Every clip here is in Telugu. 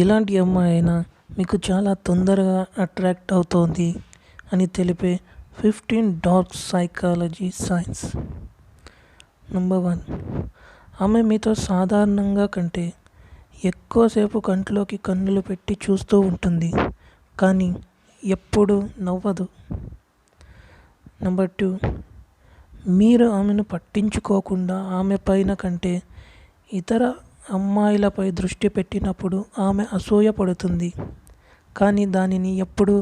ఎలాంటి అమ్మాయి అయినా మీకు చాలా తొందరగా అట్రాక్ట్ అవుతోంది అని తెలిపే 15 డార్క్ సైకాలజీ సైన్స్. నంబర్ 1, ఆమె మీతో సాధారణంగా కంటే ఎక్కువసేపు కంట్లోకి కన్నులు పెట్టి చూస్తూ ఉంటుంది, కానీ ఎప్పుడూ నవ్వదు. నంబర్ 2, మీరు ఆమెను పట్టించుకోకుండా ఆమె పైన కంటే ఇతర అమ్మాయిలపై దృష్టి పెట్టినప్పుడు ఆమె అసూయపడుతుంది, కానీ దానిని ఎప్పుడూ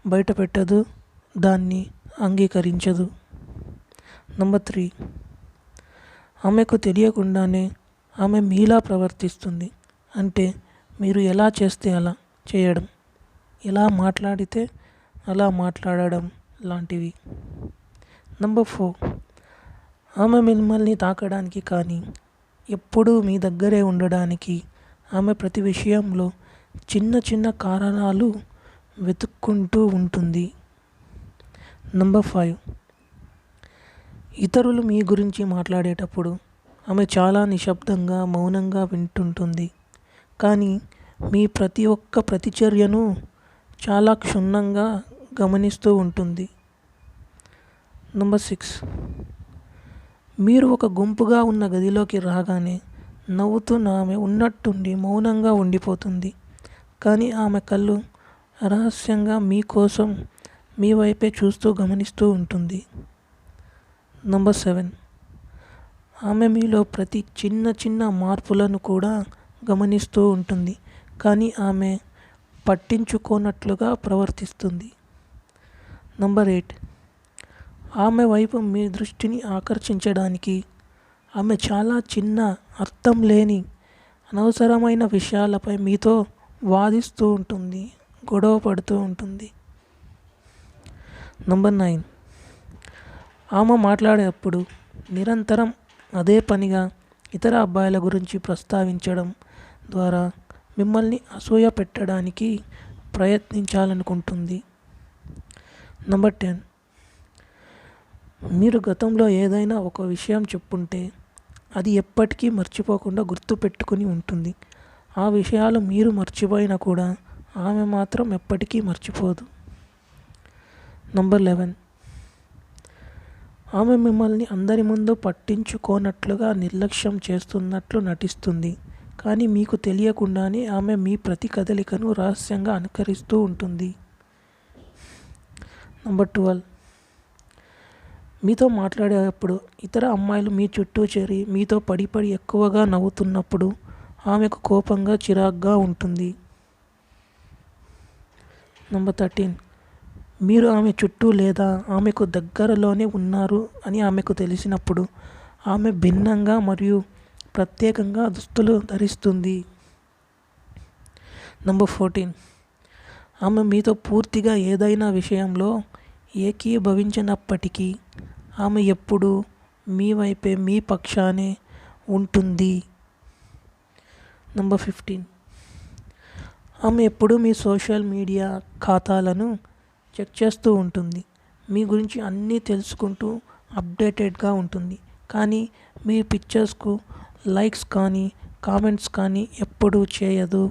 బయటపెట్టదు, దాన్ని అంగీకరించదు. నంబర్ 3, ఆమెకు తెలియకుండానే ఆమె మీలా ప్రవర్తిస్తుంది, అంటే మీరు ఎలా చేస్తే అలా చేయడం, ఎలా మాట్లాడితే అలా మాట్లాడడం లాంటివి. నంబర్ 4, ఆమె మిమ్మల్ని తాకడానికి కానీ ఎప్పుడూ మీ దగ్గరే ఉండడానికి ఆమె ప్రతి విషయంలో చిన్న చిన్న కారణాలు వెతుక్కుంటూ ఉంటుంది. నంబర్ 5, ఇతరులు మీ గురించి మాట్లాడేటప్పుడు ఆమె చాలా నిశ్శబ్దంగా మౌనంగా వింటుంటుంది, కానీ మీ ప్రతి ఒక్క ప్రతిచర్యను చాలా క్షుణ్ణంగా గమనిస్తూ ఉంటుంది. నంబర్ 6, మీరు ఒక గుంపుగా ఉన్న గదిలోకి రాగానే నవ్వుతున్న ఆమె ఉన్నట్టుండి మౌనంగా ఉండిపోతుంది, కానీ ఆమె కళ్ళు రహస్యంగా మీకోసం మీ వైపే చూస్తూ గమనిస్తూ ఉంటుంది. నంబర్ 7, ఆమె మీలో ప్రతి చిన్న చిన్న మార్పులను కూడా గమనిస్తూ ఉంటుంది, కానీ ఆమె పట్టించుకోనట్లుగా ప్రవర్తిస్తుంది. నంబర్ 8, ఆమె వైపు మీ దృష్టిని ఆకర్షించడానికి ఆమె చాలా చిన్న అర్థం లేని అనవసరమైన విషయాలపై మీతో వాదిస్తూ ఉంటుంది, గొడవ పడుతూ ఉంటుంది. నంబర్ 9, ఆమె మాట్లాడేటప్పుడు నిరంతరం అదే పనిగా ఇతర అబ్బాయిల గురించి ప్రస్తావించడం ద్వారా మిమ్మల్ని అసూయ పెట్టడానికి ప్రయత్నించాలనుకుంటుంది. నంబర్ 10, మీరు గతంలో ఏదైనా ఒక విషయం చెప్పుంటే అది ఎప్పటికీ మర్చిపోకుండా గుర్తుపెట్టుకుని ఉంటుంది. ఆ విషయాలు మీరు మర్చిపోయినా కూడా ఆమె మాత్రం ఎప్పటికీ మర్చిపోదు. నంబర్ 11, ఆమె మిమ్మల్ని అందరి ముందు పట్టించుకోనట్లుగా నిర్లక్ష్యం చేస్తున్నట్లు నటిస్తుంది, కానీ మీకు తెలియకుండానే ఆమె మీ ప్రతి కదలికను రహస్యంగా అనుకరిస్తూ ఉంటుంది. నంబర్ 12, మీతో మాట్లాడేటప్పుడు ఇతర అమ్మాయిలు మీ చుట్టూ చేరి మీతో పడి ఎక్కువగా నవ్వుతున్నప్పుడు ఆమెకు కోపంగా చిరాగ్గా ఉంటుంది. నంబర్ 13, మీరు ఆమె చుట్టూ లేదా ఆమెకు దగ్గరలోనే ఉన్నారు అని ఆమెకు తెలిసినప్పుడు ఆమె భిన్నంగా మరియు ప్రత్యేకంగా దుస్తులు ధరిస్తుంది. నంబర్ 14, ఆమె మీతో పూర్తిగా ఏదైనా విషయంలో ఏకీభవించినప్పటికీ ఆమె ఎప్పుడూ మీ వైపే మీ పక్షానే ఉంటుంది. నంబర్ 15, ఆమె ఎప్పుడూ మీ సోషల్ మీడియా ఖాతాలను చెక్ చేస్తూ ఉంటుంది, మీ గురించి అన్నీ తెలుసుకుంటూ అప్డేటెడ్గా ఉంటుంది, కానీ మీ పిక్చర్స్కు లైక్స్ కానీ కామెంట్స్ కానీ ఎప్పుడూ చేయదు.